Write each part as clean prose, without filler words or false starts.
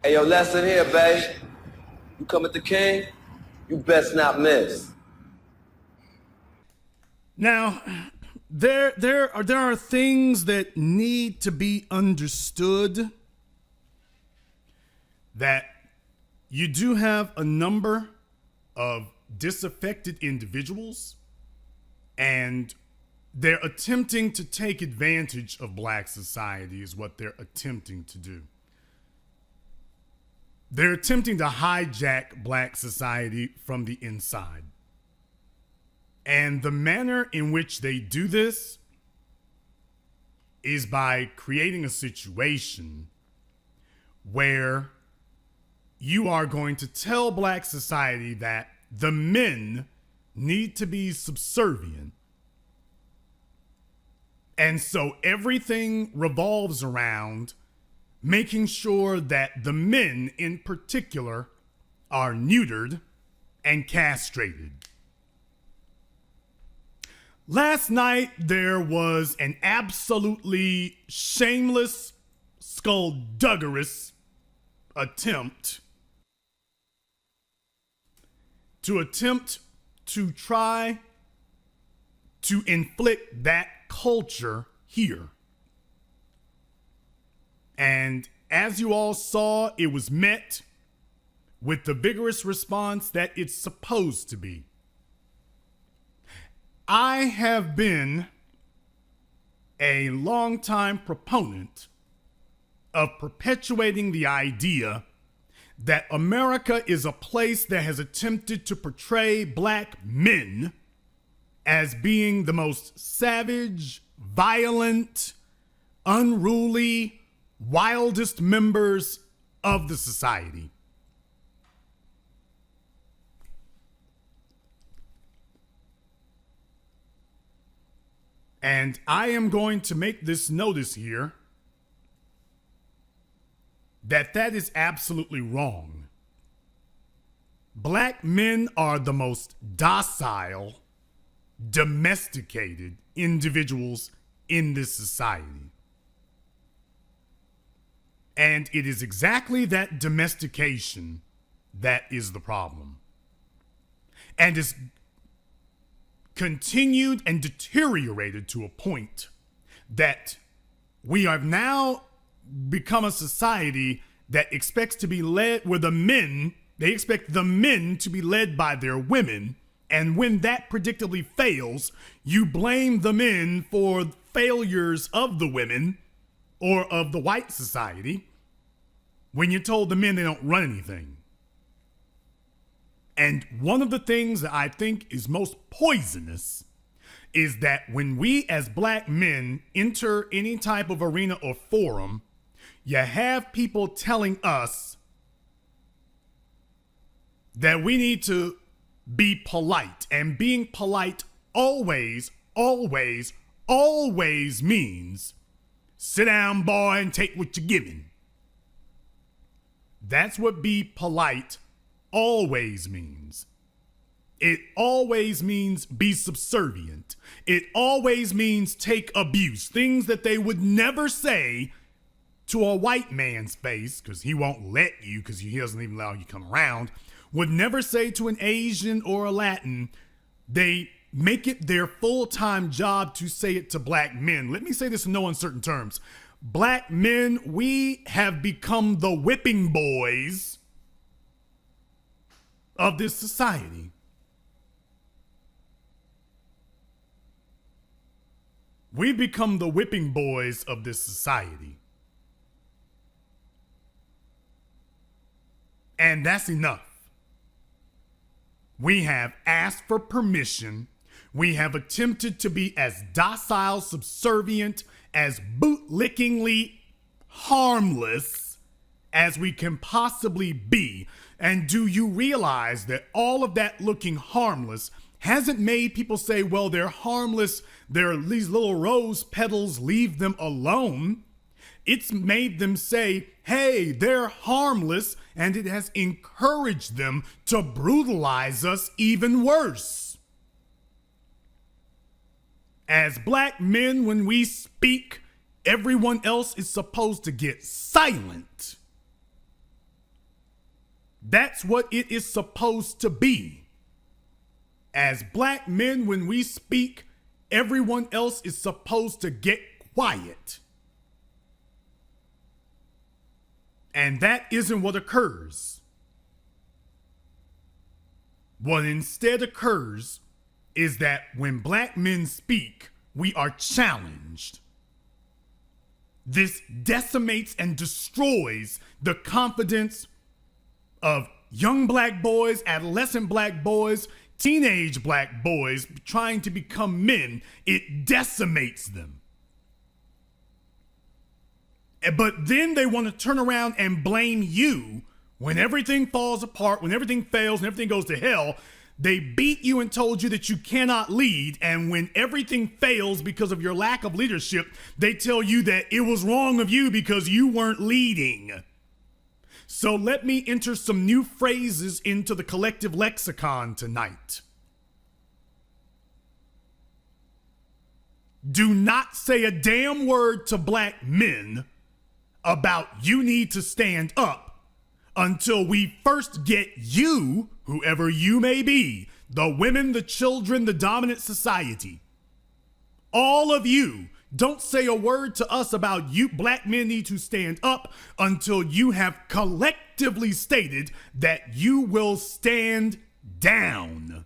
Hey, yo, lesson here, babe. You come at the king, you best not miss. Now, there are things that need to be understood, that you do have a number of disaffected individuals, and they're attempting to take advantage of black society is what they're attempting to do. They're attempting to hijack black society from the inside. And the manner in which they do this is by creating a situation where you are going to tell black society that the men need to be subservient. And so everything revolves around making sure that the men in particular are neutered and castrated. Last night, there was an absolutely shameless, skullduggerous attempt to try to inflict that culture here. And as you all saw, it was met with the vigorous response that it's supposed to be. I have been a longtime proponent of perpetuating the idea that America is a place that has attempted to portray black men as being the most savage, violent, unruly, wildest members of the society. And I am going to make this notice here that is absolutely wrong. Black men are the most docile, domesticated individuals in this society. And it is exactly that domestication that is the problem. And is continued and deteriorated to a point that we have now become a society that expects to be led, where they expect the men to be led by their women. And when that predictably fails, you blame the men for failures of the women or of the white society, when you told the men they don't run anything. And one of the things that I think is most poisonous is that when we as black men enter any type of arena or forum, you have people telling us that we need to be polite. And being polite always, always, always means sit down, boy, and take what you're given. That's what be polite always means. It always means be subservient. It always means take abuse. Things that they would never say to a white man's face, because he won't let you, because he doesn't even allow you to come around, would never say to an Asian or a Latin. They make it their full-time job to say it to black men. Let me say this in no uncertain terms. Black men, we have become the whipping boys of this society. We've become the whipping boys of this society. And that's enough. We have asked for permission. We have attempted to be as docile, subservient, as bootlickingly harmless as we can possibly be. And do you realize that all of that looking harmless hasn't made people say, well, they're harmless, they're these little rose petals, leave them alone? It's made them say, hey, they're harmless, and it has encouraged them to brutalize us even worse. As black men, when we speak, everyone else is supposed to get silent. That's what it is supposed to be. As black men, when we speak, everyone else is supposed to get quiet. And that isn't what occurs. What instead occurs is that when black men speak, we are challenged. This decimates and destroys the confidence of young black boys, adolescent black boys, teenage black boys trying to become men. It decimates them. But then they want to turn around and blame you when everything falls apart, when everything fails, and everything goes to hell. They beat you and told you that you cannot lead. And when everything fails because of your lack of leadership, they tell you that it was wrong of you because you weren't leading. So let me enter some new phrases into the collective lexicon tonight. Do not say a damn word to black men about you need to stand up until we first get you, whoever you may be, the women, the children, the dominant society, all of you, don't say a word to us about you black men need to stand up until you have collectively stated that you will stand down.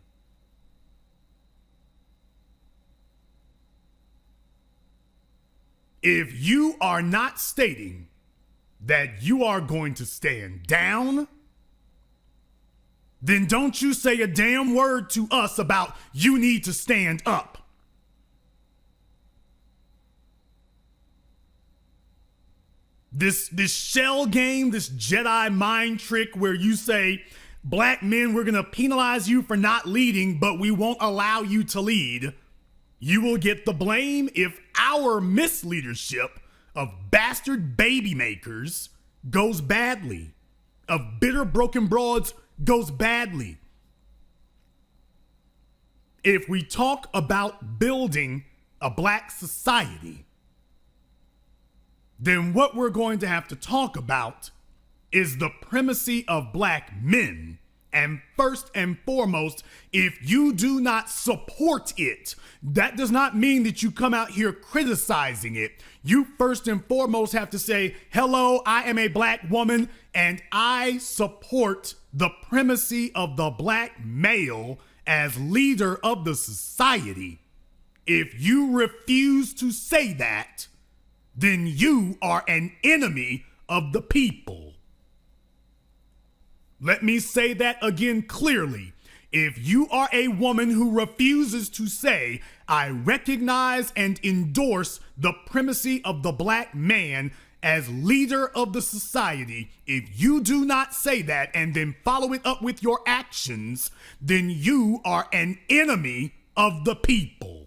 If you are not stating that you are going to stand down, then don't you say a damn word to us about you need to stand up. This shell game, this Jedi mind trick where you say, black men, we're going to penalize you for not leading, but we won't allow you to lead. You will get the blame if our misleadership of bastard baby makers goes badly, of bitter broken broads goes badly. If we talk about building a black society, then what we're going to have to talk about is the primacy of black men. And first and foremost, if you do not support it, that does not mean that you come out here criticizing it. You first and foremost have to say, hello, I am a black woman and I support the primacy of the black male as leader of the society. If you refuse to say that, then you are an enemy of the people. Let me say that again clearly. If you are a woman who refuses to say, I recognize and endorse the primacy of the black man as leader of the society, if you do not say that and then follow it up with your actions, then you are an enemy of the people.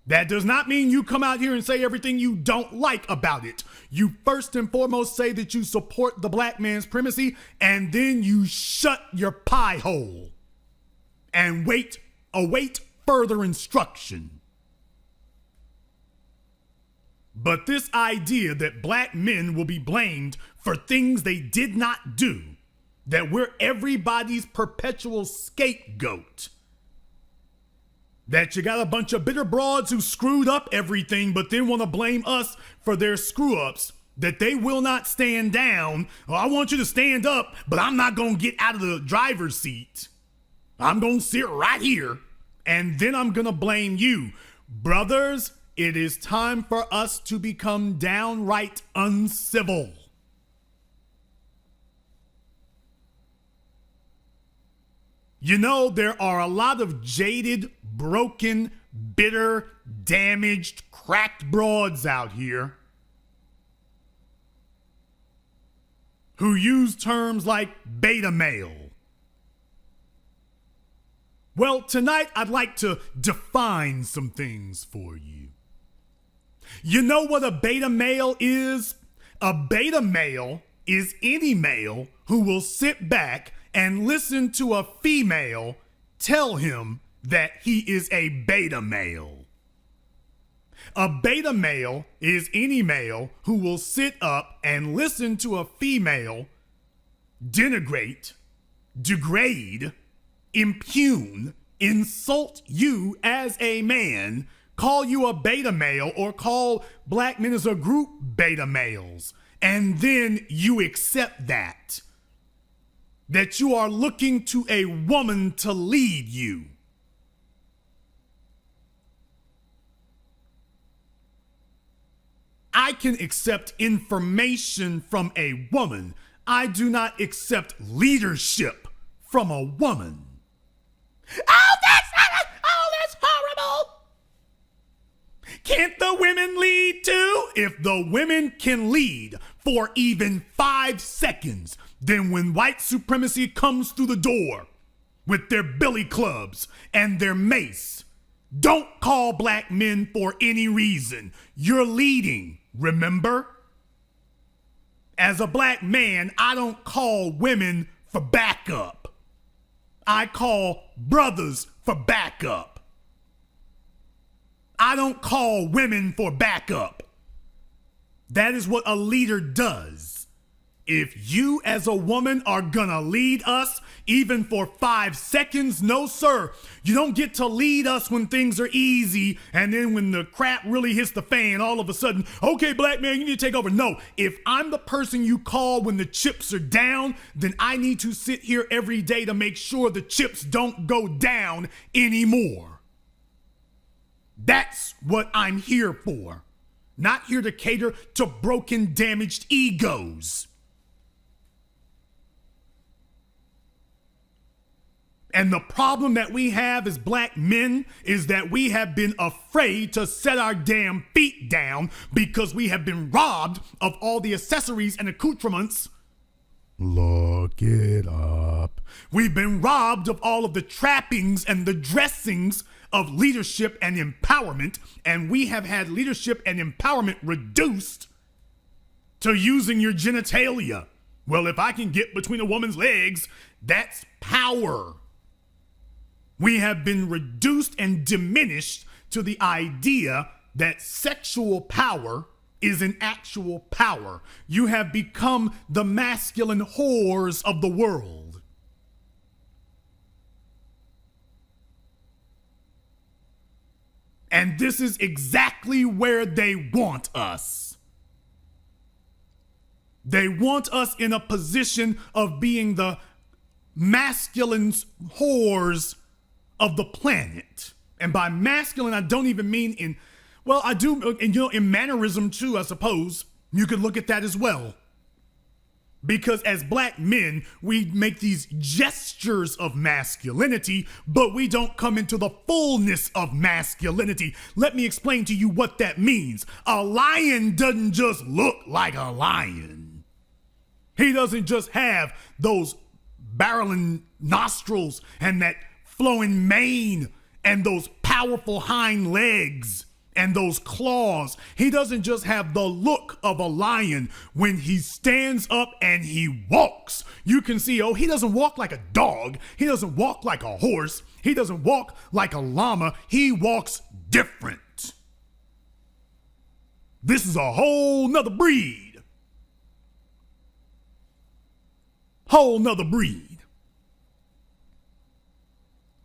That does not mean you come out here and say everything you don't like about it. You first and foremost say that you support the black man's primacy, and then you shut your pie hole and await further instruction. But this idea that black men will be blamed for things they did not do, that we're everybody's perpetual scapegoat, that you got a bunch of bitter broads who screwed up everything but then want to blame us for their screw-ups, that they will not stand down. Oh, I want you to stand up, but I'm not going to get out of the driver's seat. I'm going to sit right here, and then I'm going to blame you. Brothers, it is time for us to become downright uncivil. You know, there are a lot of jaded, broken, bitter, damaged, cracked broads out here who use terms like beta male. Well, tonight I'd like to define some things for you. You know what a beta male is? A beta male is any male who will sit back and listen to a female tell him that he is a beta male. A beta male is any male who will sit up and listen to a female denigrate, degrade, impugn, insult you as a man, call you a beta male, or call black men as a group beta males, and then you accept that you are looking to a woman to lead you. I can accept information from a woman. I do not accept leadership from a woman. Oh, that's horrible. Can't the women lead too? If the women can lead for even 5 seconds, then when white supremacy comes through the door with their billy clubs and their mace, don't call black men for any reason. You're leading, remember? As a black man, I don't call women for backup. I call brothers for backup. I don't call women for backup. That is what a leader does. If you as a woman are gonna lead us even for 5 seconds, no sir. You don't get to lead us when things are easy, and then when the crap really hits the fan, all of a sudden, okay, black man, you need to take over. No, if I'm the person you call when the chips are down, then I need to sit here every day to make sure the chips don't go down anymore. That's what I'm here for. Not here to cater to broken, damaged egos. And the problem that we have as black men is that we have been afraid to set our damn feet down because we have been robbed of all the accessories and accoutrements. Look it up. We've been robbed of all of the trappings and the dressings of leadership and empowerment, and we have had leadership and empowerment reduced to using your genitalia. Well, if I can get between a woman's legs, that's power. We have been reduced and diminished to the idea that sexual power is an actual power. You have become the masculine whores of the world. And this is exactly where they want us. They want us in a position of being the masculine whores of the planet. And by masculine, I don't even mean in, well, I do, and in mannerism too, I suppose. You could look at that as well. Because as black men, we make these gestures of masculinity, but we don't come into the fullness of masculinity. Let me explain to you what that means. A lion doesn't just look like a lion. He doesn't just have those barreling nostrils and that flowing mane and those powerful hind legs and those claws. He doesn't just have the look of a lion. When he stands up and he walks, you can see, oh, he doesn't walk like a dog. He doesn't walk like a horse. He doesn't walk like a llama. He walks different. This is a whole nother breed. Whole nother breed.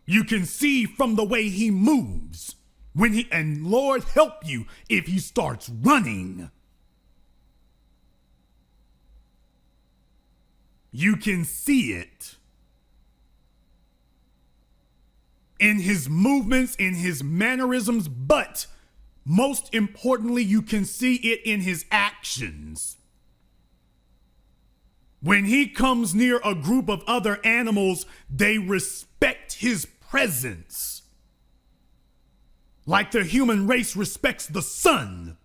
You can see from the way he moves and Lord help you if he starts running. You can see it in his movements, in his mannerisms, but most importantly, you can see it in his actions. When he comes near a group of other animals, they respect his presence, like the human race respects the sun.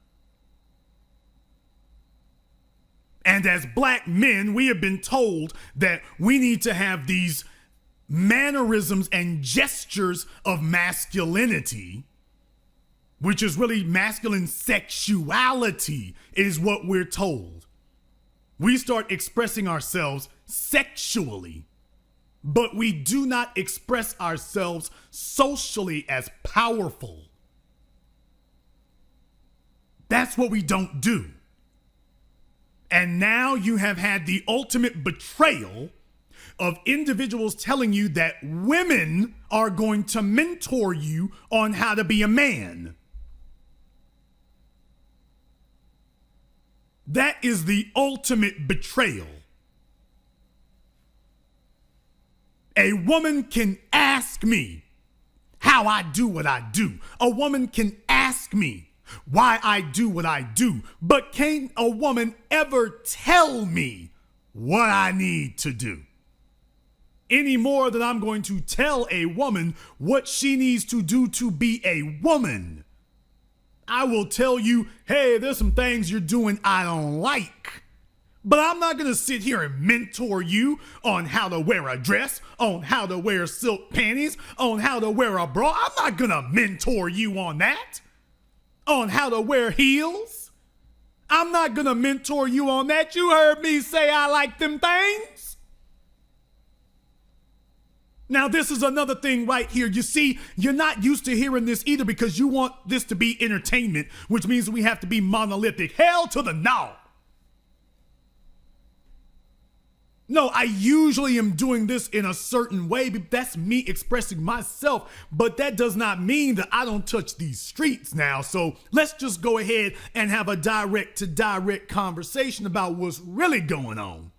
And as black men, we have been told that we need to have these mannerisms and gestures of masculinity, which is really masculine sexuality, is what we're told. We start expressing ourselves sexually, but we do not express ourselves socially as powerful. That's what we don't do. And now you have had the ultimate betrayal of individuals telling you that women are going to mentor you on how to be a man. That is the ultimate betrayal. A woman can ask me how I do what I do. A woman can ask me why I do what I do. But can't a woman ever tell me what I need to do? Any more than I'm going to tell a woman what she needs to do to be a woman. I will tell you, hey, there's some things you're doing I don't like. But I'm not going to sit here and mentor you on how to wear a dress, on how to wear silk panties, on how to wear a bra. I'm not going to mentor you on that. On how to wear heels. I'm not going to mentor you on that. You heard me say I like them things. Now, this is another thing right here. You see, you're not used to hearing this either because you want this to be entertainment, which means we have to be monolithic. Hell to the no. No, I usually am doing this in a certain way. That's me expressing myself, but that does not mean that I don't touch these streets now. So let's just go ahead and have a direct to direct conversation about what's really going on.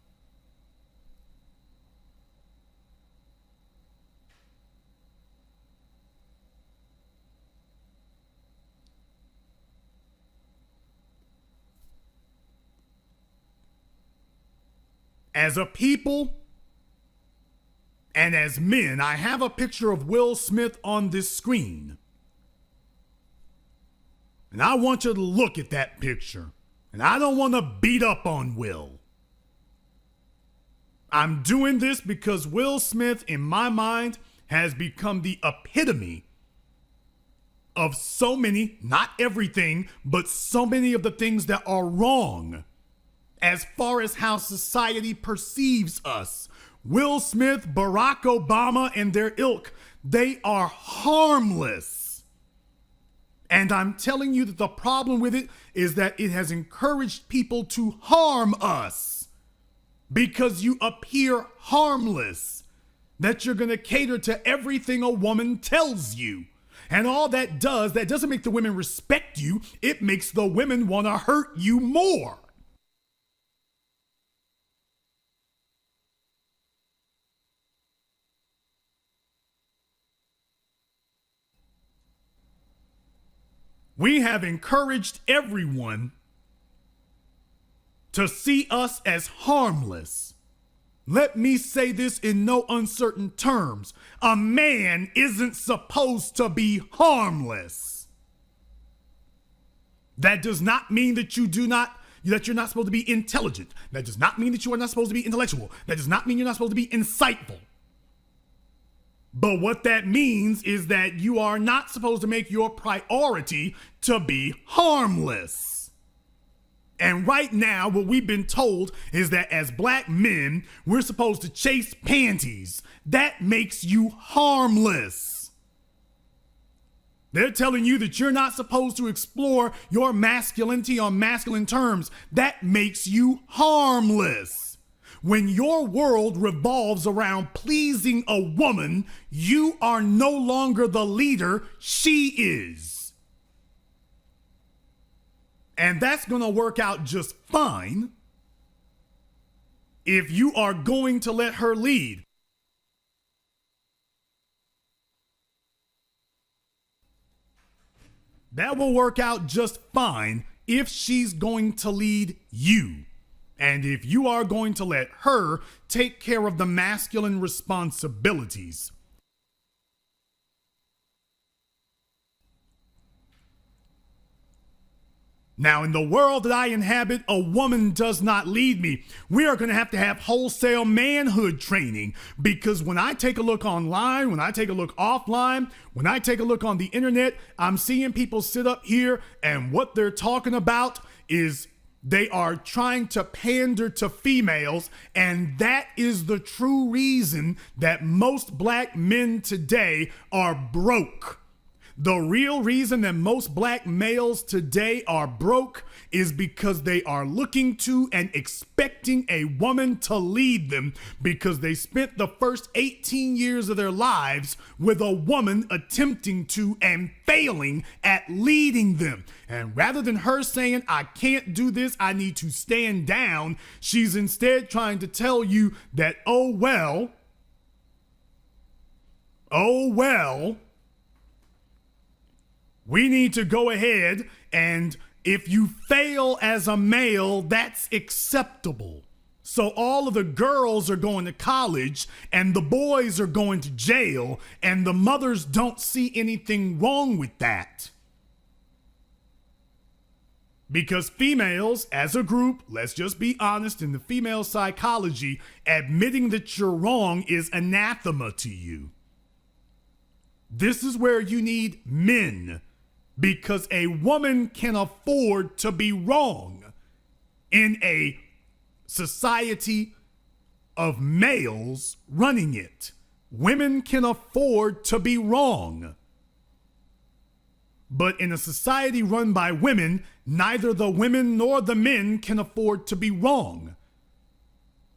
As a people and as men, I have a picture of Will Smith on this screen. And I want you to look at that picture. And I don't want to beat up on Will. I'm doing this because Will Smith, in my mind, has become the epitome of so many, not everything, but so many of the things that are wrong as far as how society perceives us. Will Smith, Barack Obama, and their ilk, they are harmless. And I'm telling you that the problem with it is that it has encouraged people to harm us because you appear harmless, that you're going to cater to everything a woman tells you. And all that doesn't make the women respect you. It makes the women want to hurt you more. We have encouraged everyone to see us as harmless. Let me say this in no uncertain terms. A man isn't supposed to be harmless. That does not mean that you're not supposed to be intelligent. That does not mean that you are not supposed to be intellectual. That does not mean you're not supposed to be insightful. But what that means is that you are not supposed to make your priority to be harmless. And right now, what we've been told is that as black men, we're supposed to chase panties. That makes you harmless. They're telling you that you're not supposed to explore your masculinity on masculine terms. That makes you harmless. When your world revolves around pleasing a woman, you are no longer the leader, she is. And that's going to work out just fine if you are going to let her lead. That will work out just fine if she's going to lead you. And if you are going to let her take care of the masculine responsibilities. Now, in the world that I inhabit, a woman does not lead me. We are going to have wholesale manhood training, because when I take a look online, when I take a look offline, when I take a look on the internet, I'm seeing people sit up here and what they're talking about is they are trying to pander to females, and that is the true reason that most black men today are broke. The real reason that most black males today are broke is because they are looking to and expecting a woman to lead them because they spent the first 18 years of their lives with a woman attempting to and failing at leading them. And rather than her saying, I can't do this, I need to stand down, she's instead trying to tell you that, oh well, we need to go ahead, and if you fail as a male, that's acceptable. So all of the girls are going to college and the boys are going to jail, and the mothers don't see anything wrong with that. Because females, as a group, let's just be honest, in the female psychology, admitting that you're wrong is anathema to you. This is where you need men, because a woman can afford to be wrong in a society of males running it. Women can afford to be wrong. But in a society run by women, neither the women nor the men can afford to be wrong.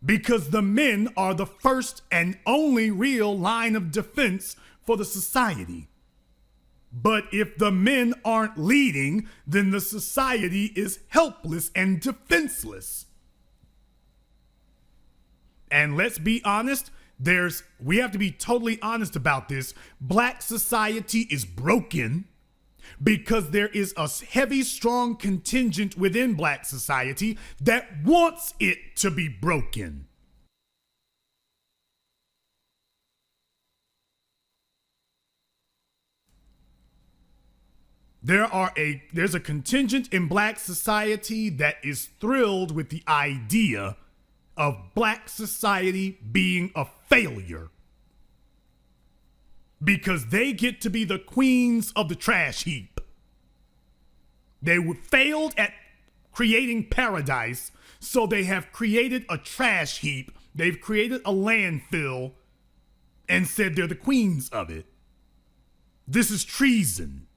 Because the men are the first and only real line of defense for the society. But if the men aren't leading, then the society is helpless and defenseless. And let's be honest, we have to be totally honest about this. Black society is broken because there is a heavy, strong contingent within black society that wants it to be broken. There's a contingent in black society that is thrilled with the idea of black society being a failure because they get to be the queens of the trash heap. They failed at creating paradise, so they have created a trash heap. They've created a landfill and said they're the queens of it. This is treason.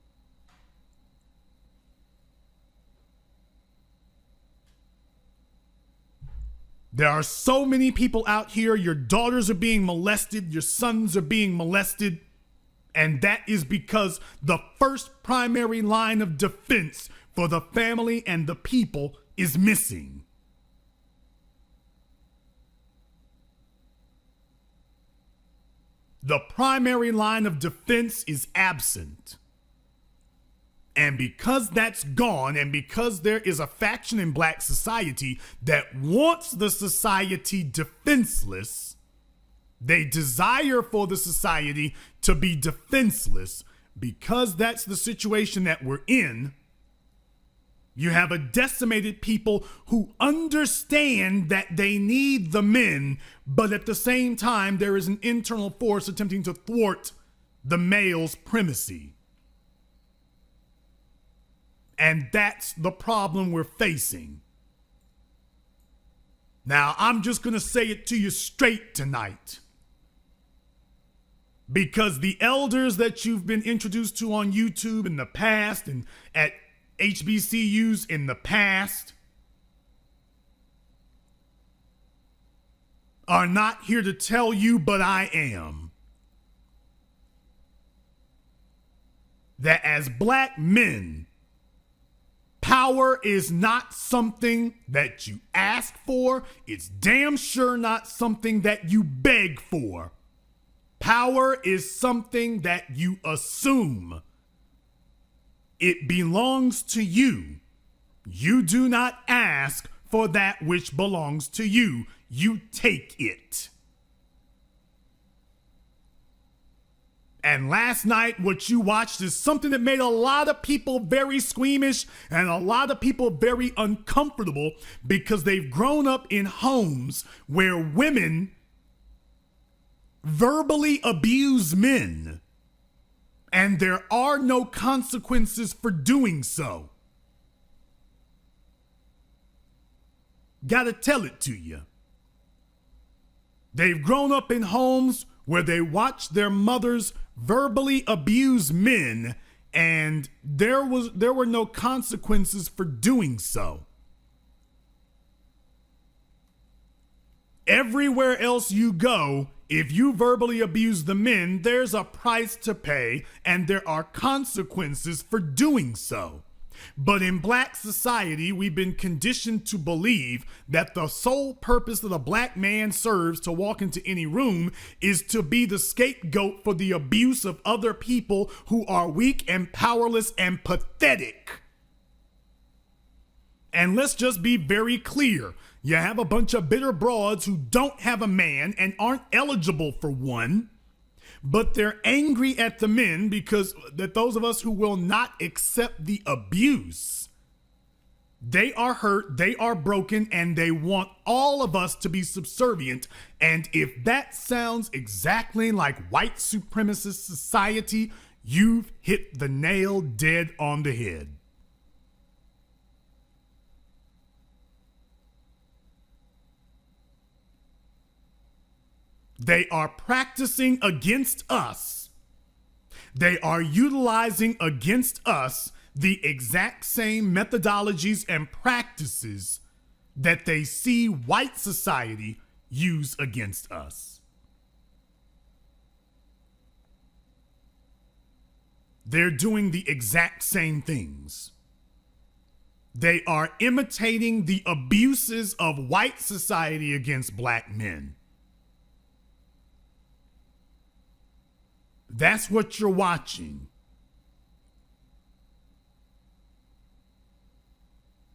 There are so many people out here, your daughters are being molested, your sons are being molested, and that is because the first primary line of defense for the family and the people is missing. The primary line of defense is absent. And because that's gone, and because there is a faction in black society that wants the society defenseless, they desire for the society to be defenseless. Because that's the situation that we're in, you have a decimated people who understand that they need the men, but at the same time, there is an internal force attempting to thwart the male's primacy. And that's the problem we're facing. Now, I'm just going to say it to you straight tonight. Because the elders that you've been introduced to on YouTube in the past and at HBCUs in the past are not here to tell you, but I am, that as black men, power is not something that you ask for. It's damn sure not something that you beg for. Power is something that you assume. It belongs to you. You do not ask for that which belongs to you. You take it. And last night, what you watched is something that made a lot of people very squeamish and a lot of people very uncomfortable because they've grown up in homes where women verbally abuse men, and there are no consequences for doing so. Gotta tell it to you. They've grown up in homes where they watch their mothers verbally abuse men, and there were no consequences for doing so. Everywhere else you go, if you verbally abuse the men, there's a price to pay and there are consequences for doing so. But in black society, we've been conditioned to believe that the sole purpose that a black man serves to walk into any room is to be the scapegoat for the abuse of other people who are weak and powerless and pathetic. And let's just be very clear. You have a bunch of bitter broads who don't have a man and aren't eligible for one, but they're angry at the men because that those of us who will not accept the abuse, they are hurt, they are broken, and they want all of us to be subservient. And if that sounds exactly like white supremacist society, you've hit the nail dead on the head. They are practicing against us. They are utilizing against us the exact same methodologies and practices that they see white society use against us. They're doing the exact same things. They are imitating the abuses of white society against black men. That's what you're watching.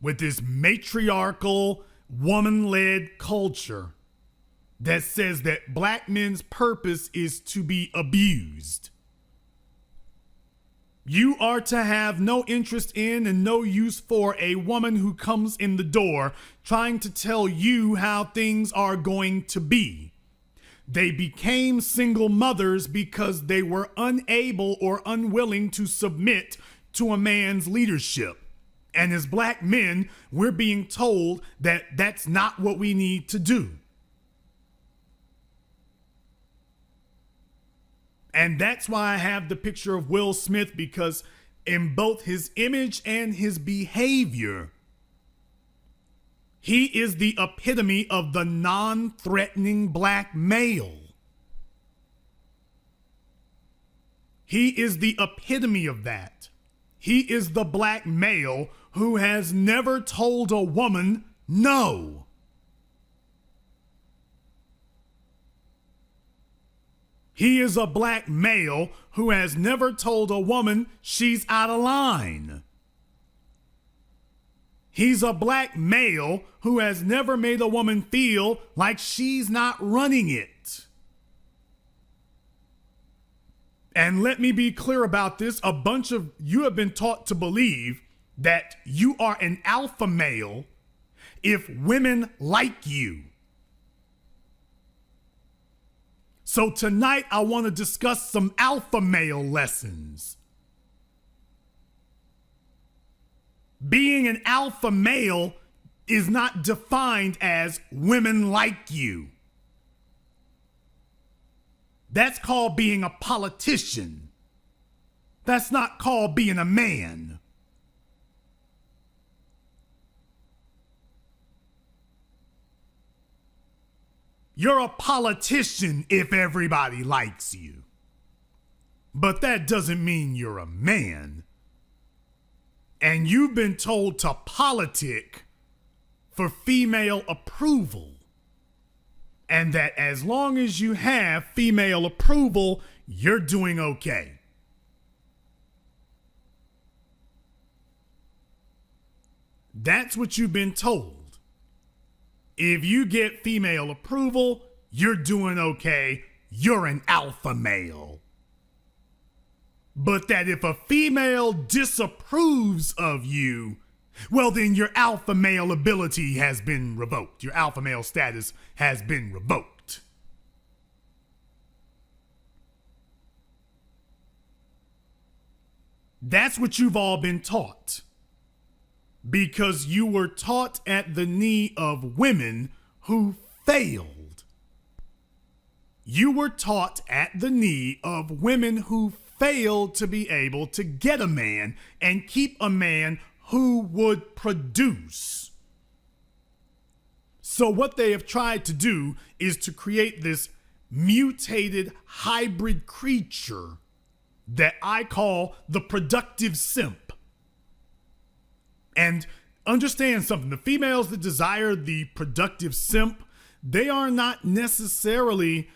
With this matriarchal, woman-led culture that says that black men's purpose is to be abused. You are to have no interest in and no use for a woman who comes in the door trying to tell you how things are going to be. They became single mothers because they were unable or unwilling to submit to a man's leadership. And as black men, we're being told that that's not what we need to do. And that's why I have the picture of Will Smith, because in both his image and his behavior, he is the epitome of the non-threatening black male. He is the epitome of that. He is the black male who has never told a woman no. He is a black male who has never told a woman she's out of line. He's a black male who has never made a woman feel like she's not running it. And let me be clear about this. A bunch of you have been taught to believe that you are an alpha male if women like you. So tonight I want to discuss some alpha male lessons. Being an alpha male is not defined as women like you. That's called being a politician. That's not called being a man. You're a politician if everybody likes you. But that doesn't mean you're a man. And you've been told to politic for female approval. And that as long as you have female approval, you're doing okay. That's what you've been told. If you get female approval, you're doing okay. You're an alpha male. But that if a female disapproves of you, well, then your alpha male ability has been revoked. Your alpha male status has been revoked. That's what you've all been taught. Because you were taught at the knee of women who failed. You were taught at the knee of women who failed to be able to get a man and keep a man who would produce. So what they have tried to do is to create this mutated hybrid creature that I call the productive simp. And understand something, the females that desire the productive simp, they are not necessarily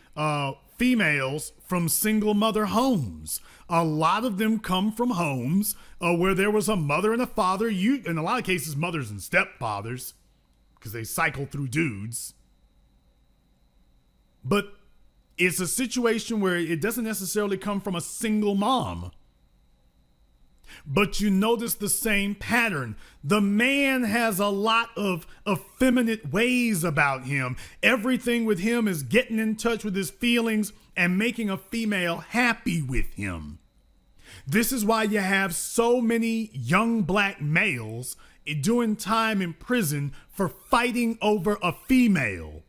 females from single mother homes. A lot of them come from homes where there was a mother and a father, in a lot of cases mothers and stepfathers, because they cycle through dudes. But it's a situation where it doesn't necessarily come from a single mom. But you notice the same pattern. The man has a lot of effeminate ways about him. Everything with him is getting in touch with his feelings and making a female happy with him. This is why you have so many young black males doing time in prison for fighting over a female.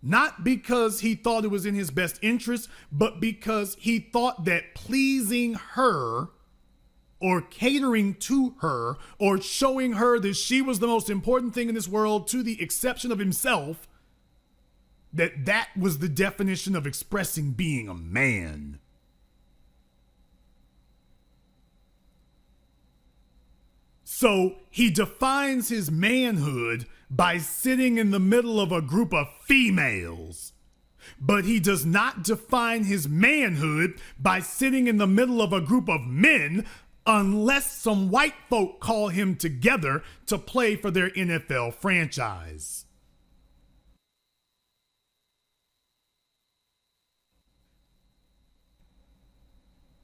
Not because he thought it was in his best interest, but because he thought that pleasing her or catering to her or showing her that she was the most important thing in this world to the exception of himself, that was the definition of expressing being a man. So he defines his manhood by sitting in the middle of a group of females. But he does not define his manhood by sitting in the middle of a group of men unless some white folk call him together to play for their NFL franchise.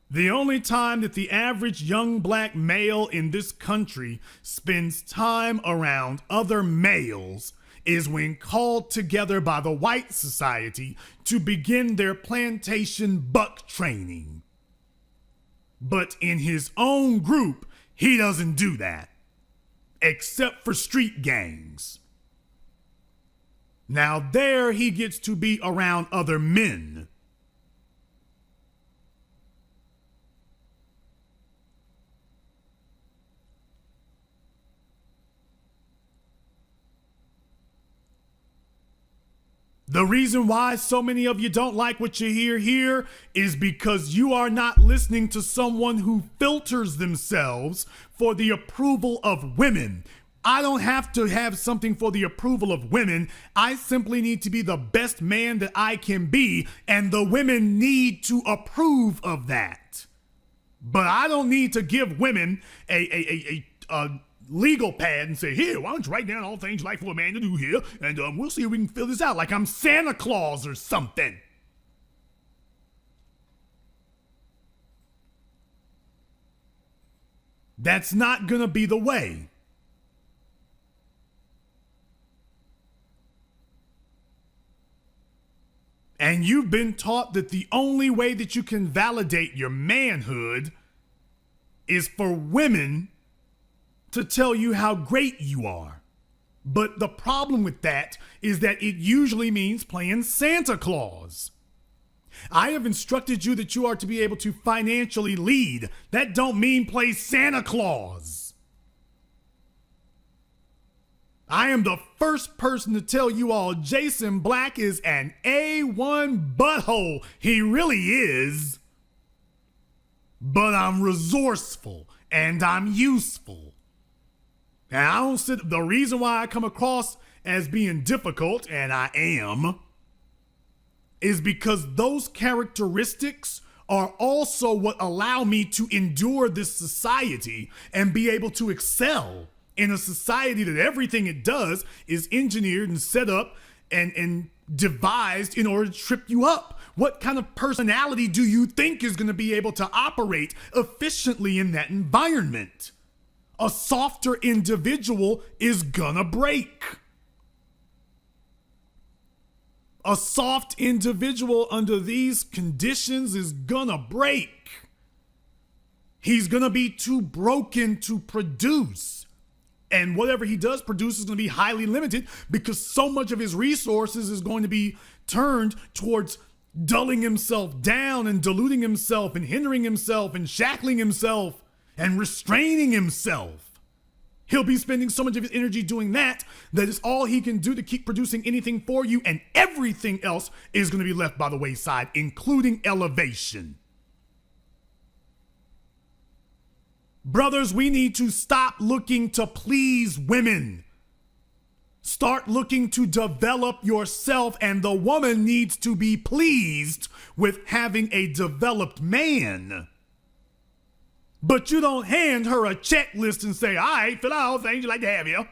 The only time that the average young black male in this country spends time around other males is when called together by the white society to begin their plantation buck training. But in his own group, he doesn't do that, except for street gangs. Now there he gets to be around other men. The reason why so many of you don't like what you hear here is because you are not listening to someone who filters themselves for the approval of women. I don't have to have something for the approval of women. I simply need to be the best man that I can be, and the women need to approve of that. But I don't need to give women a legal pad and say, here, why don't you write down all things you'd like for a man to do here, and we'll see if we can fill this out like I'm Santa Claus or something. That's not gonna be the way. And you've been taught that the only way that you can validate your manhood is for women to tell you how great you are. But the problem with that is that it usually means playing Santa Claus. I have instructed you that you are to be able to financially lead. That don't mean play Santa Claus. I am the first person to tell you all Jason Black is an A1 butthole. He really is. But I'm resourceful and I'm useful. And the reason why I come across as being difficult, and I am, is because those characteristics are also what allow me to endure this society and be able to excel in a society that everything it does is engineered and set up and devised in order to trip you up. What kind of personality do you think is going to be able to operate efficiently in that environment? A softer individual is gonna break. A soft individual under these conditions is gonna break. He's gonna be too broken to produce. And whatever he does produce is gonna be highly limited because so much of his resources is going to be turned towards dulling himself down and diluting himself and hindering himself and shackling himself and restraining himself. He'll be spending so much of his energy doing that it's all he can do to keep producing anything for you, and everything else is going to be left by the wayside, including elevation. Brothers, we need to stop looking to please women. Start looking to develop yourself, and the woman needs to be pleased with having a developed man. But you don't hand her a checklist and say, all right, fill out all the things you'd like to have here.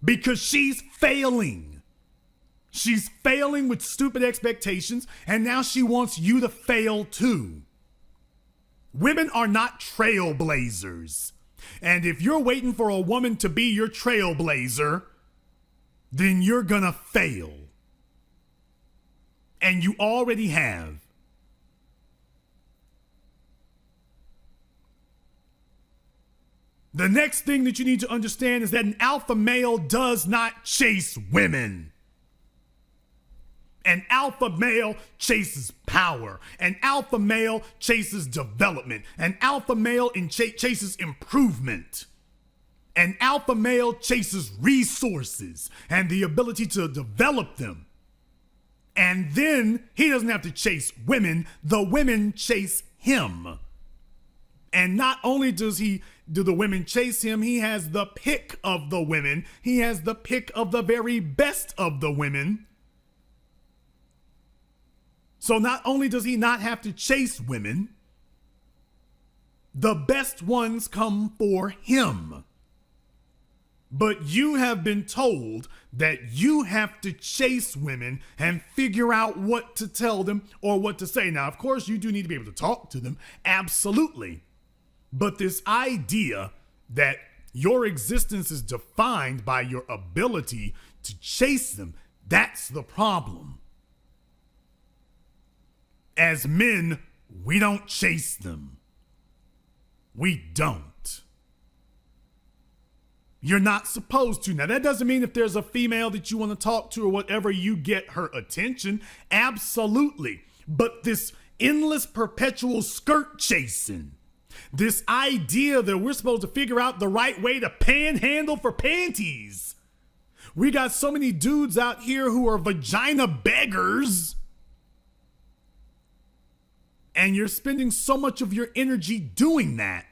Because she's failing. She's failing with stupid expectations, and now she wants you to fail too. Women are not trailblazers. And if you're waiting for a woman to be your trailblazer, then you're gonna fail. And you already have. The next thing that you need to understand is that an alpha male does not chase women. An alpha male chases power. An alpha male chases development. An alpha male chases improvement. An alpha male chases resources and the ability to develop them. And then he doesn't have to chase women, the women chase him. And not only do the women chase him, he has the pick of the women. He has the pick of the very best of the women. So not only does he not have to chase women, the best ones come for him. But you have been told that you have to chase women and figure out what to tell them or what to say. Now, of course, you do need to be able to talk to them. Absolutely. But this idea that your existence is defined by your ability to chase them, that's the problem. As men, we don't chase them. We don't. You're not supposed to. Now, that doesn't mean if there's a female that you want to talk to or whatever, you get her attention. Absolutely. But this endless, perpetual skirt chasing, this idea that we're supposed to figure out the right way to panhandle for panties. We got so many dudes out here who are vagina beggars. And you're spending so much of your energy doing that.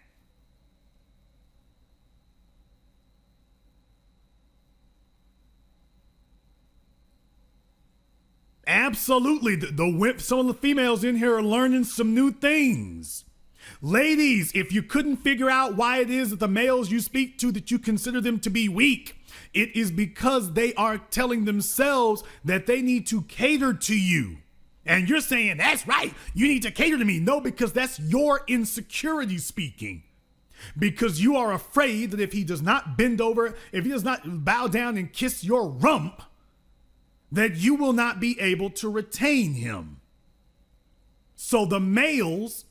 Absolutely. Some of the females in here are learning some new things. Ladies, if you couldn't figure out why it is that the males you speak to that you consider them to be weak, it is because they are telling themselves that they need to cater to you. And you're saying, that's right, you need to cater to me. No, because that's your insecurity speaking. Because you are afraid that if he does not bend over, if he does not bow down and kiss your rump, that you will not be able to retain him. So the males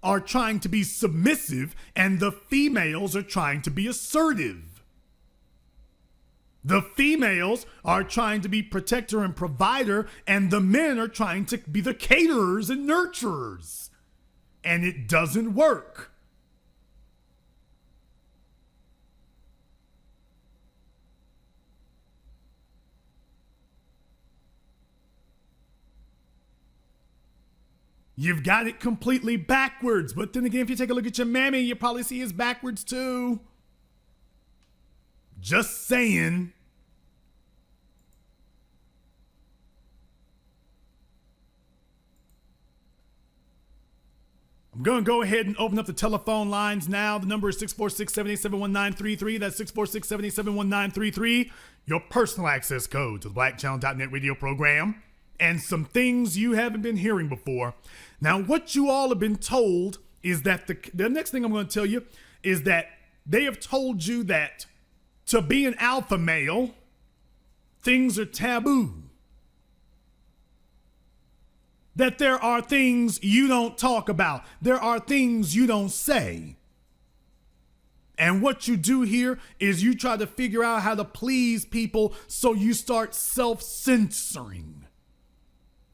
are trying to be submissive and the females are trying to be assertive. The females are trying to be protector and provider, and the men are trying to be the caterers and nurturers. And it doesn't work. You've got it completely backwards, but then again, if you take a look at your mammy, you probably see it's backwards too. Just saying. I'm going to go ahead and open up the telephone lines now. The number is 646-787-1933. That's 646-787-1933. Your personal access code to the blackchannel.net radio program. And some things you haven't been hearing before. Now, what you all have been told is that the next thing I'm going to tell you is that they have told you that to be an alpha male, things are taboo. That there are things you don't talk about. There are things you don't say. And what you do here is you try to figure out how to please people, so you start self-censoring.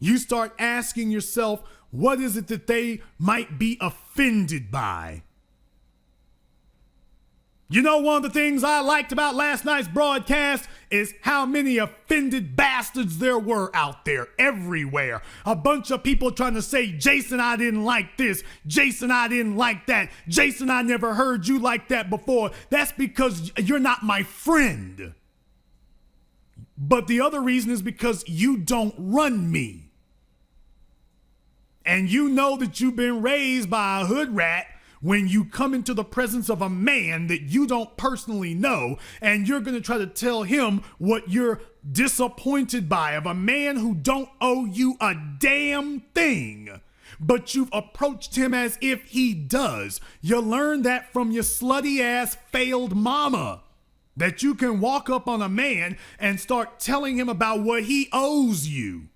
You start asking yourself, what is it that they might be offended by? You know, one of the things I liked about last night's broadcast is how many offended bastards there were out there everywhere. A bunch of people trying to say, Jason, I didn't like this. Jason, I didn't like that. Jason, I never heard you like that before. That's because you're not my friend. But the other reason is because you don't run me. And you know that you've been raised by a hood rat when you come into the presence of a man that you don't personally know, and you're going to try to tell him what you're disappointed by, of a man who don't owe you a damn thing, but you've approached him as if he does. You learned that from your slutty ass failed mama, that you can walk up on a man and start telling him about what he owes you.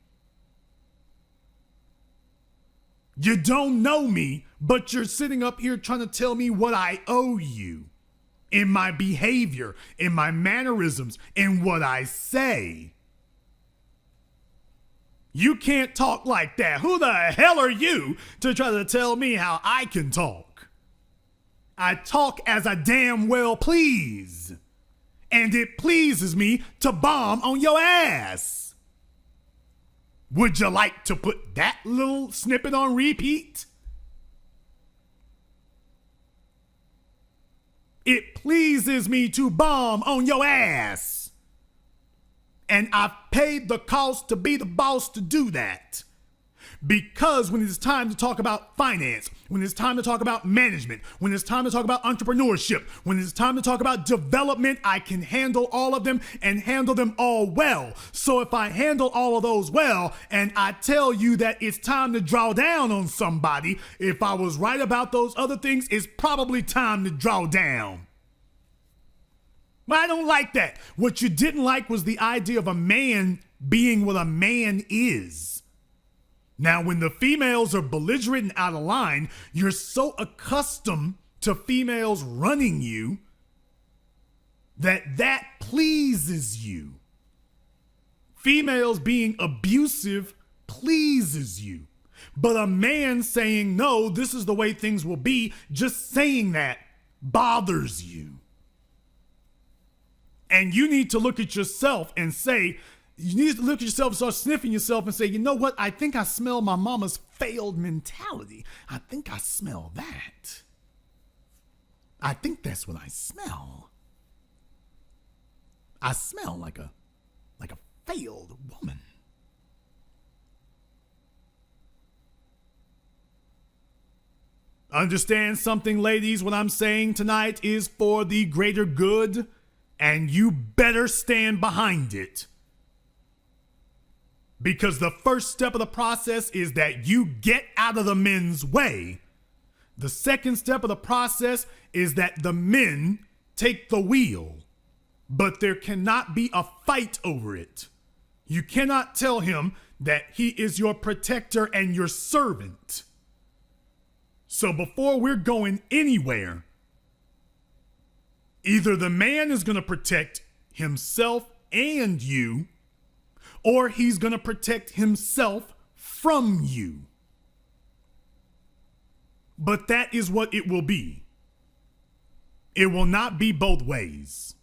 You don't know me, but you're sitting up here trying to tell me what I owe you in my behavior, in my mannerisms, in what I say. You can't talk like that. Who the hell are you to try to tell me how I can talk? I talk as I damn well please. And it pleases me to bomb on your ass. Would you like to put that little snippet on repeat? It pleases me to bomb on your ass. And I've paid the cost to be the boss to do that. Because when it's time to talk about finance, when it's time to talk about management, when it's time to talk about entrepreneurship, when it's time to talk about development, I can handle all of them and handle them all well. So if I handle all of those well, and I tell you that it's time to draw down on somebody, if I was right about those other things, it's probably time to draw down. But I don't like that. What you didn't like was the idea of a man being what a man is. Now, when the females are belligerent and out of line, you're so accustomed to females running you that pleases you. Females being abusive pleases you. But a man saying, no, this is the way things will be, just saying that bothers you. And you need to look at yourself and say, you need to look at yourself, start sniffing yourself and say, you know what? I think I smell my mama's failed mentality. I think I smell that. I think that's what I smell. I smell like a failed woman. Understand something, ladies? What I'm saying tonight is for the greater good, and you better stand behind it. Because the first step of the process is that you get out of the men's way. The second step of the process is that the men take the wheel. But there cannot be a fight over it. You cannot tell him that he is your protector and your servant. So before we're going anywhere, either the man is going to protect himself and you, or he's going to protect himself from you. But that is what it will be. It will not be both ways.